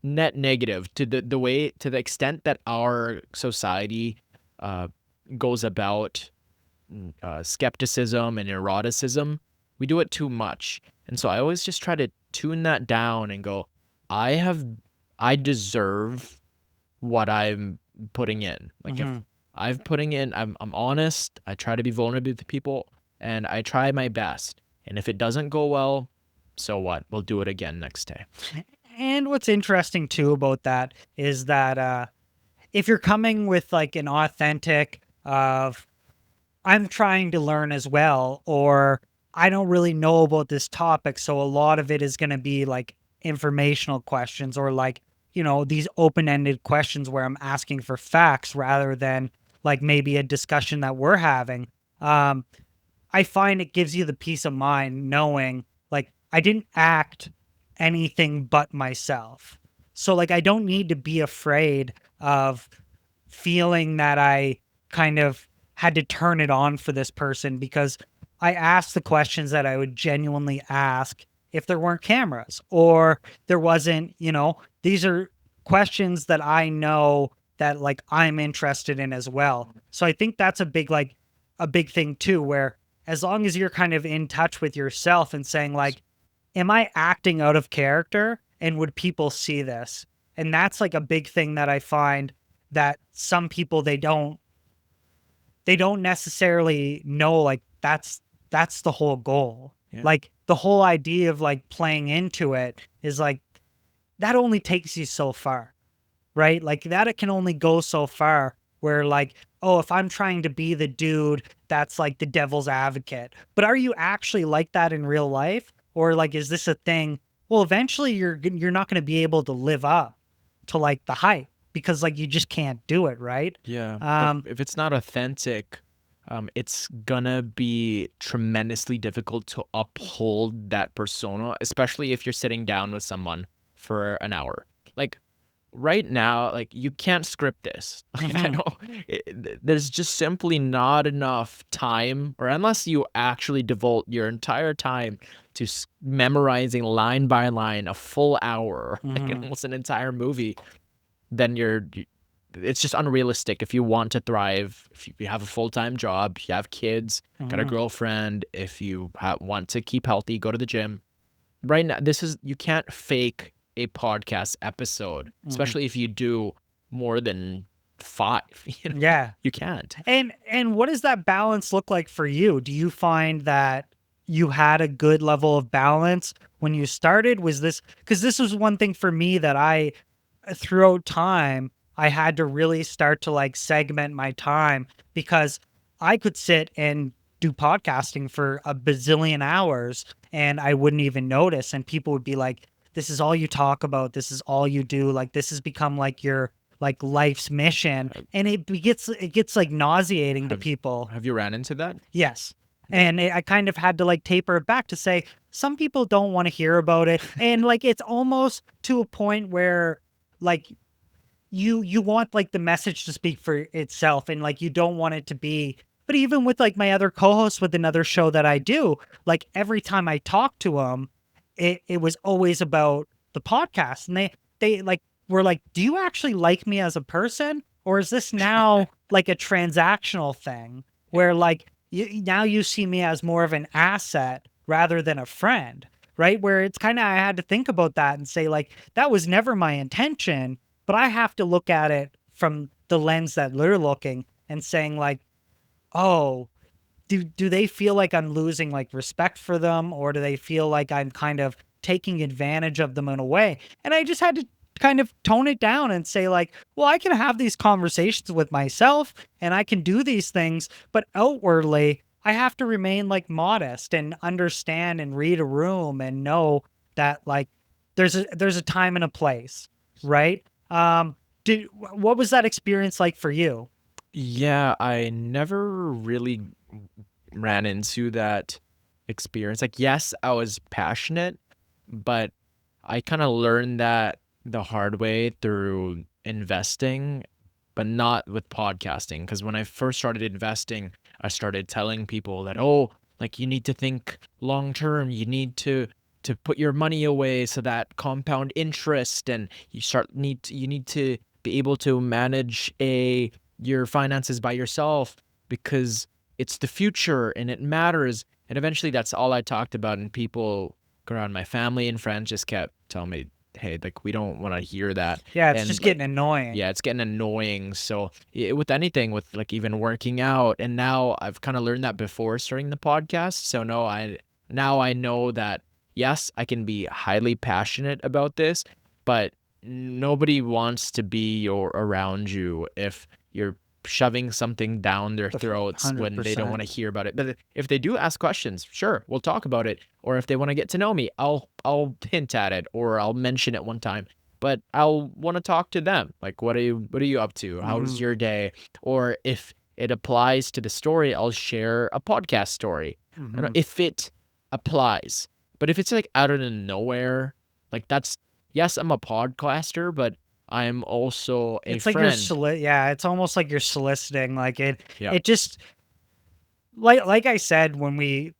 net negative to the extent that our society uh, goes about skepticism and eroticism. We do it too much, and so I always just try to tune that down and go, I have, I deserve what I'm putting in. Like if Mhm. I'm putting in, I'm honest. I try to be vulnerable to people, and I try my best. And if it doesn't go well, so what? We'll do it again next day. And what's interesting too about that is that if you're coming with like an authentic of I'm trying to learn as well, or I don't really know about this topic. So a lot of it is going to be like informational questions or like, these open ended questions where I'm asking for facts rather than like maybe a discussion that we're having. Um, I find it gives you the peace of mind knowing like I didn't act anything but myself. So like I don't need to be afraid of feeling that I kind of had to turn it on for this person because I asked the questions that I would genuinely ask if there weren't cameras or there wasn't, these are questions that I know that like I'm interested in as well. So I think that's a big thing too, where as long as you're kind of in touch with yourself and saying like, am I acting out of character and would people see this? And that's like a big thing that I find that some people they don't necessarily know like that's the whole goal. Yeah. Like the whole idea of like playing into it is like that only takes you so far, right? Like that it can only go so far where like, oh, if I'm trying to be the dude that's like the devil's advocate, but are you actually like that in real life? Or like, is this a thing? Well, eventually you're not going to be able to live up to like the hype because like you just can't do it, right? Yeah. Um, If it's not authentic, it's gonna be tremendously difficult to uphold that persona, especially if you're sitting down with someone for an hour. Like right now, like you can't script this. Like I mhm, know there's just simply not enough time, or unless you actually devote your entire time to memorizing line by line a full hour, like mhm, almost an entire movie, then it's just unrealistic if you want to thrive, if you have a full-time job, you have kids, got a mhm, girlfriend, if you want to keep healthy, go to the gym. Right now, you can't fake a podcast episode, mhm, especially if you do. more than 5. Yeah. You can't. And what does that balance look like for you? Do you find that you had a good level of balance when you started? Was this, because this was one thing for me that I, throughout time, I had to really start to like segment my time, because I could sit and do podcasting for a bazillion hours and I wouldn't even notice. And people would be like, this is all you talk about. This is all you do. Like, this has become like your like life's mission. And it gets like nauseating to Have people. have you ran into that? Yes. And I kind of had to like taper it back to say some people don't want to hear about it. And like it's almost to a point where like you want like the message to speak for itself, and like you don't want it to be. But even with like my other co-hosts with another show that I do, like every time I talk to them, it was always about the podcast. And they like were like, do you actually like me as a person, or is this now like a transactional thing where like now you see me as more of an asset rather than a friend, right? Where it's kind of, I had to think about that and say like that was never my intention, but I have to look at it from the lens that they're looking and saying like, oh, do they feel like I'm losing like respect for them, or do they feel like I'm kind of taking advantage of them in a way? And I just had to kind of tone it down and say like, well, I can have these conversations with myself and I can do these things, but outwardly I have to remain like modest and understand and read a room and know that like there's a time and a place, right? What was that experience like for you? Yeah, I never really ran into that experience. Like, yes, I was passionate, but I kind of learned that the hard way through investing, but not with podcasting. Because when I first started investing, I started telling people that, oh, like you need to think long term. You need to put your money away so that compound interest, and you need to be able to manage a your finances by yourself because it's the future and it matters. And eventually that's all I talked about. And people around my family and friends just kept telling me, hey, like we don't want to hear that. Yeah, it's And just like, getting annoying. yeah, it's getting annoying. So with anything, with like even working out, and now I've kind of learned that before starting the podcast. So no, I know that yes, I can be highly passionate about this, but nobody wants to be or around you if you're shoving something down their throats when they don't want 100%. to hear about it. But if they do ask questions, sure, we'll talk about it. Or if they want to get to know me, I'll hint at it or I'll mention it one time. But I'll want to talk to them. Like, what are you up to? How's Mhm. your day? Or if it applies to the story, I'll share a podcast story. You know, Mhm. if it applies. But if it's like out of nowhere, like that's yes, I'm a podcaster, but I'm also a It's like you're friend. yeah, it's almost like you're soliciting, like Yeah. it just like I said when we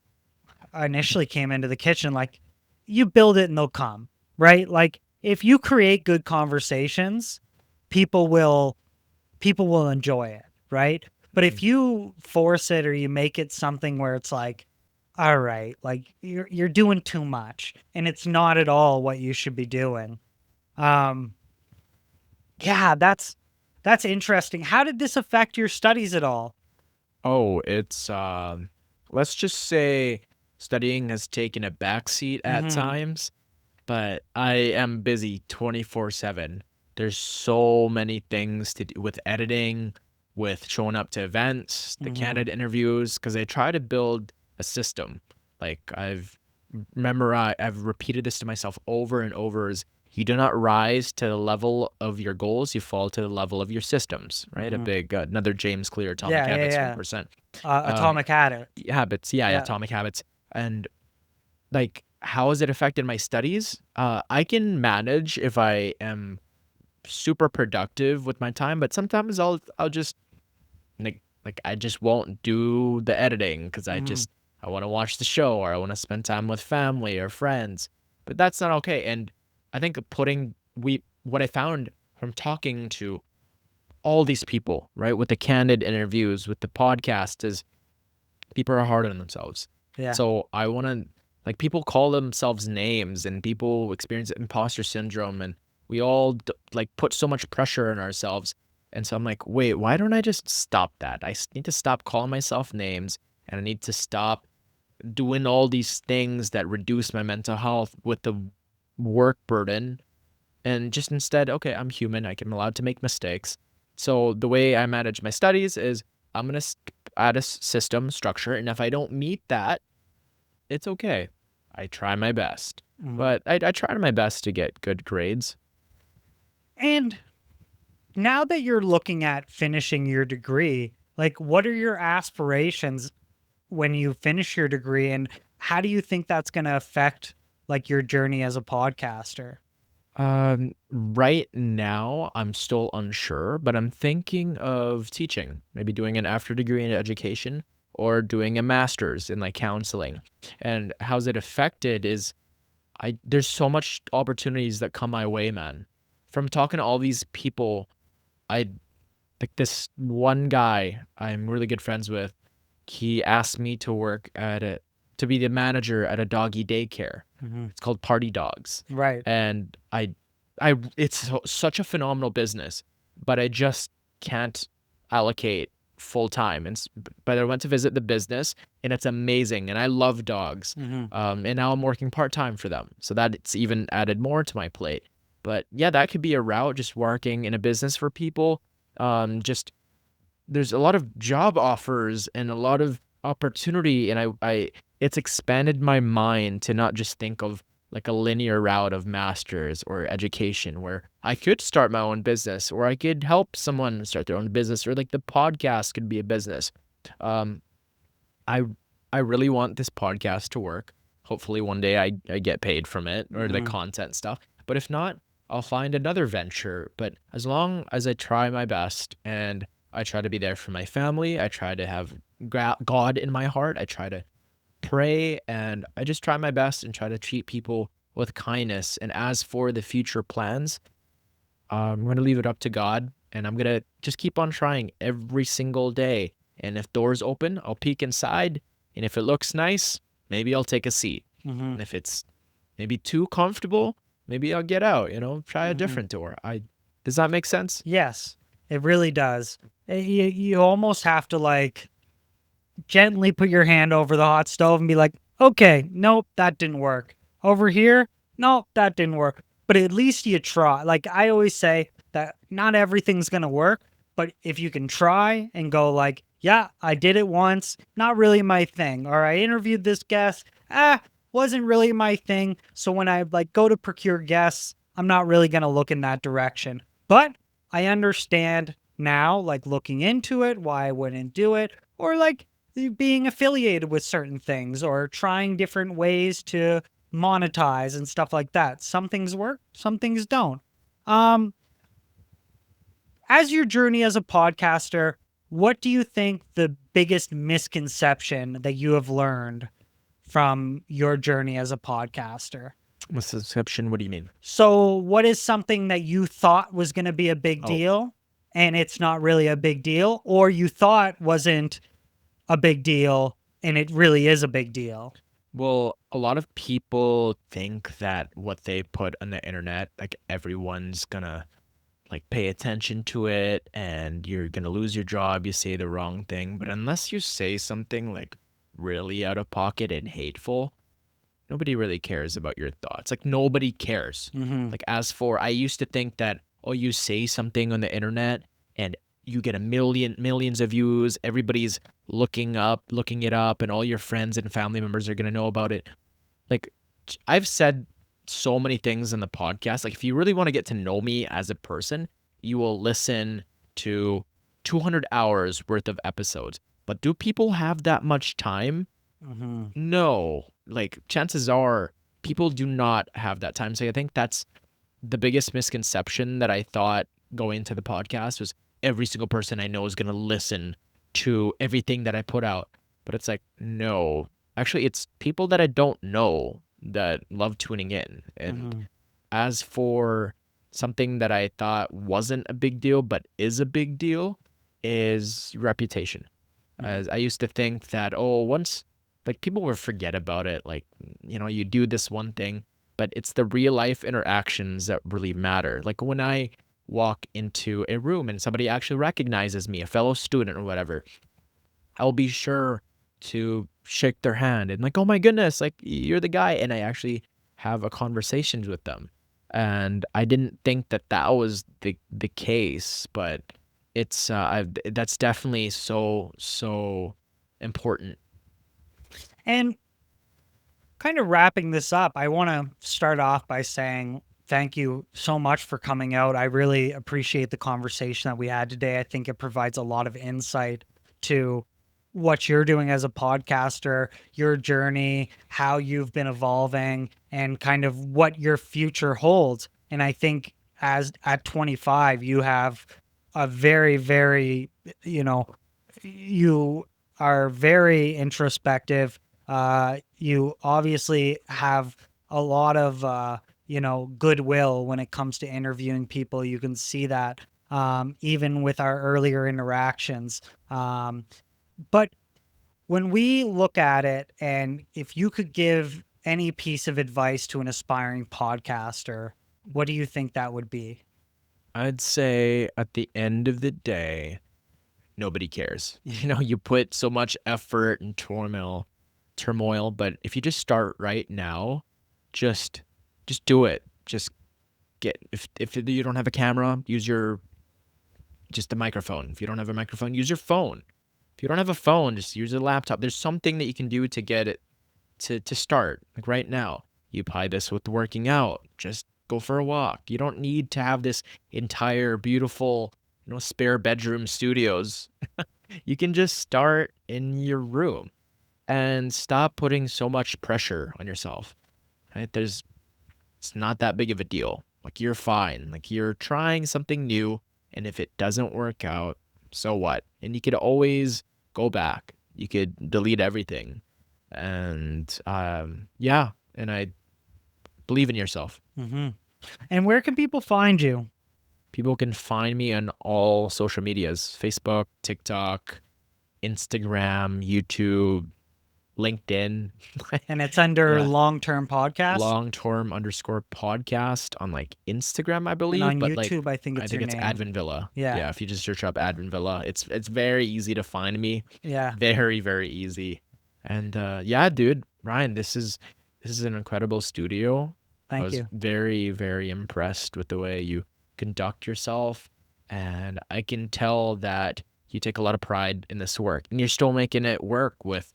initially came into the kitchen, like you build it and they'll come, right? Like if you create good conversations, people will people will enjoy it, right? But if Mhm. you force it or you make it something where it's like, all right, like you're doing too much and it's not at all what you should be doing. Um yeah, that's interesting. How did this affect your studies at all? Oh, it's let's just say studying has taken a backseat at Mhm. times, but I am busy 24/7. There's so many things to do with editing, with showing up to events, the Mhm. candidate interviews, because I try to build a system. Like I've repeated this to myself over and over is you do not rise to the level of your goals, you fall to the level of your systems, right? A Mhm. big another James Clear Atomic Yeah, yeah, Habits yeah. 1%. Um Atomic Habits. habits, yeah, Yeah. Atomic Habits. And like, how has it affected my studies? I can manage if I am super productive with my time, but sometimes I'll just like I just won't do the editing because Mhm. I want to watch the show or I want to spend time with family or friends. But that's not okay. And I think putting we what I found from talking to all these people, right, with the candid interviews, with the podcast is people are hard on themselves. Yeah. So I want to like people call themselves names and people experience imposter syndrome and We all like put so much pressure on ourselves. And so I'm like, wait, why don't I just stop that? Need to stop calling myself names, and I need to stop doing all these things that reduce my mental health with the work burden, and just instead, okay, I'm human. I'm allowed to make mistakes. So the way I manage my studies is I'm going to add a system structure. And if I don't meet that, it's okay. I try my best. But I try my best to get good grades. And now that you're looking at finishing your degree, like what are your aspirations when you finish your degree, and how do you think that's going to affect like your journey as a podcaster? Right now, I'm still unsure, but I'm thinking of teaching, maybe doing an after degree in education or doing a master's in like counseling. And how's it affected is there's so much opportunities that come my way, man. From talking to all these people, I like this one guy I'm really good friends with. He asked me to work to be the manager at a doggy daycare. It's called Party Dogs. Right. And it's such a phenomenal business, but I just can't allocate full time. But I went to visit the business, and it's amazing, and I love dogs. And now I'm working part time for them, so that it's even added more to my plate. But yeah, that could be a route, just working in a business for people. Just there's a lot of job offers and a lot of opportunity, and it's expanded my mind to not just think of like a linear route of masters or education, where I could start my own business, or I could help someone start their own business, or like the podcast could be a business. Um, I I really want this podcast to work. Hopefully one day I get paid from it, or the content stuff. But if not, I'll find another venture. But as long as I try my best, and I try to be there for my family, I try to have God in my heart, I try to pray, and I just try my best and try to treat people with kindness. And as for the future plans, I'm going to leave it up to God, and I'm going to just keep on trying every single day. And if doors open, I'll peek inside. And if it looks nice, maybe I'll take a seat. And if it's maybe too comfortable, maybe I'll get out, try a different door. Does that make sense? Yes, it really does. You almost have to like gently put your hand over the hot stove and be like, okay, nope, that didn't work. Over here, nope, that didn't work. But at least you try. Like I always say that not everything's going to work, but if you can try and go like, yeah, I did it once, not really my thing. Or I interviewed this guest, wasn't really my thing. So when I like go to procure guests, I'm not really going to look in that direction. But I understand now, like looking into it, why I wouldn't do it, or like being affiliated with certain things, or trying different ways to monetize and stuff like that. Some things work, some things don't. As your journey as a podcaster, what do you think the biggest misconception that you have learned from your journey as a podcaster? Misconception, what do you mean? So what is something that you thought was going to be a big Oh. deal and it's not really a big deal, or you thought wasn't a big deal and it really is a big deal? Well, a lot of people think that what they put on the internet, like everyone's gonna like pay attention to it, and you're gonna lose your job, you say the wrong thing. But unless you say something like really out of pocket and hateful, nobody really cares about your thoughts. Like nobody cares. Like I used to think that, oh, you say something on the internet and you get millions of views, everybody's looking it up, and all your friends and family members are gonna know about it. Like I've said so many things in the podcast. Like if you really want to get to know me as a person, you will listen to 200 hours worth of episodes. But do people have that much time? No. Like chances are people do not have that time. So I think that's the biggest misconception that I thought going into the podcast was every single person I know is going to listen to everything that I put out. But it's like, no. Actually, it's people that I don't know that love tuning in. And as for something that I thought wasn't a big deal but is a big deal is reputation. As I used to think that, once like people will forget about it, like, you do this one thing, but it's the real life interactions that really matter. Like when I walk into a room and somebody actually recognizes me, a fellow student or whatever, I'll be sure to shake their hand and like, oh my goodness, like you're the guy. And I actually have a conversation with them. And I didn't think that that was the case, but that's definitely so important. And kind of wrapping this up, I want to start off by saying thank you so much for coming out. I really appreciate the conversation that we had today. I think it provides a lot of insight to what you're doing as a podcaster, your journey, how you've been evolving, and kind of what your future holds. And I think as at 25, you have a very, very, you are very introspective. You obviously have a lot of, goodwill when it comes to interviewing people. You can see that even with our earlier interactions. But when we look at it, and if you could give any piece of advice to an aspiring podcaster, what do you think that would be? I'd say at the end of the day, nobody cares. You put so much effort and turmoil, but if you just start right now, just do it. Just if you don't have a camera, use just a microphone. If you don't have a microphone, use your phone. If you don't have a phone, just use a laptop. There's something that you can do to get it to start. Like right now, you apply this with working out. Just go for a walk. You don't need to have this entire beautiful, spare bedroom studios. You can just start in your room and stop putting so much pressure on yourself. Right? It's not that big of a deal. Like you're fine. Like you're trying something new, and if it doesn't work out, so what? And you could always go back. You could delete everything. And yeah, and I believe in yourself. Mm-hmm. And where can people find you? People can find me on all social medias: Facebook, TikTok, Instagram, YouTube, LinkedIn. And it's under Yeah. long-term podcast. Long-term_podcast on like Instagram, I And believe. on But YouTube, I think I it's think your it's name. Adven Villa. Yeah. Yeah, if you just search up Adven Villa, it's very easy to find me. Yeah. Very, very easy. And yeah, dude, Ryan, this is an incredible studio. I Thank was you. very, very impressed with the way you conduct yourself. And I can tell that you take a lot of pride in this work. And you're still making it work with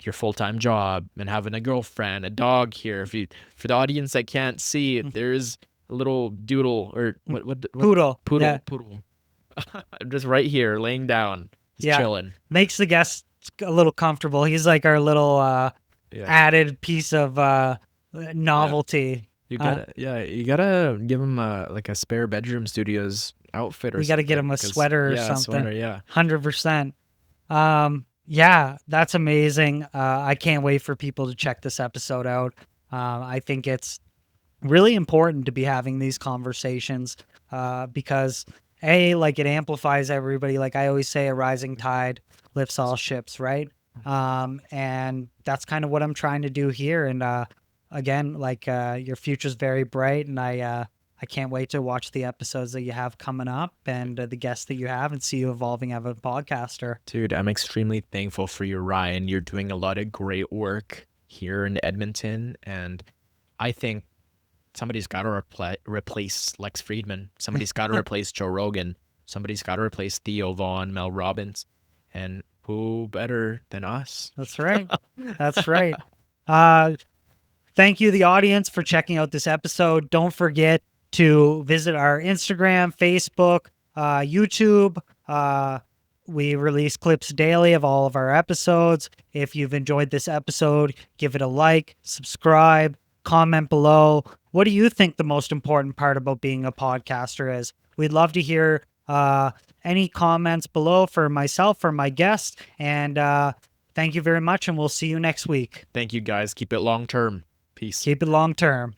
your full-time job and having a girlfriend, a dog here. For the audience that can't see it, there's a little doodle or what Poodle. Yeah. poodle. I'm just right here laying down, just Yeah. chilling. Makes the guests a little comfortable. He's like our little Yeah. added piece of novelty. You gotta give him like a spare bedroom studios outfit or We got to get him a something, 'cause- sweater or yeah, something. sweater, yeah. 100%. Yeah, that's amazing. I can't wait for people to check this episode out. I think it's really important to be having these conversations because like it amplifies everybody. Like I always say, a rising tide lifts all ships, right? And that's kind of what I'm trying to do here. And again, like your future's very bright, and I can't wait to watch the episodes that you have coming up and the guests that you have, and see you evolving as a podcaster. Dude, I'm extremely thankful for you, Ryan. You're doing a lot of great work here in Edmonton, and I think somebody's got to replace Lex Friedman. Somebody's got to replace Joe Rogan. Somebody's got to replace Theo Vaughn, Mel Robbins, and who better than us? That's right. That's right. Thank you, the audience, for checking out this episode. Don't forget to visit our Instagram, Facebook, YouTube. We release clips daily of all of our episodes. If you've enjoyed this episode, give it a like, subscribe, comment below. What do you think the most important part about being a podcaster is? We'd love to hear any comments below for myself or my guests. And thank you very much, and we'll see you next week. Thank you, guys. Keep it long term. Peace. Keep it long term.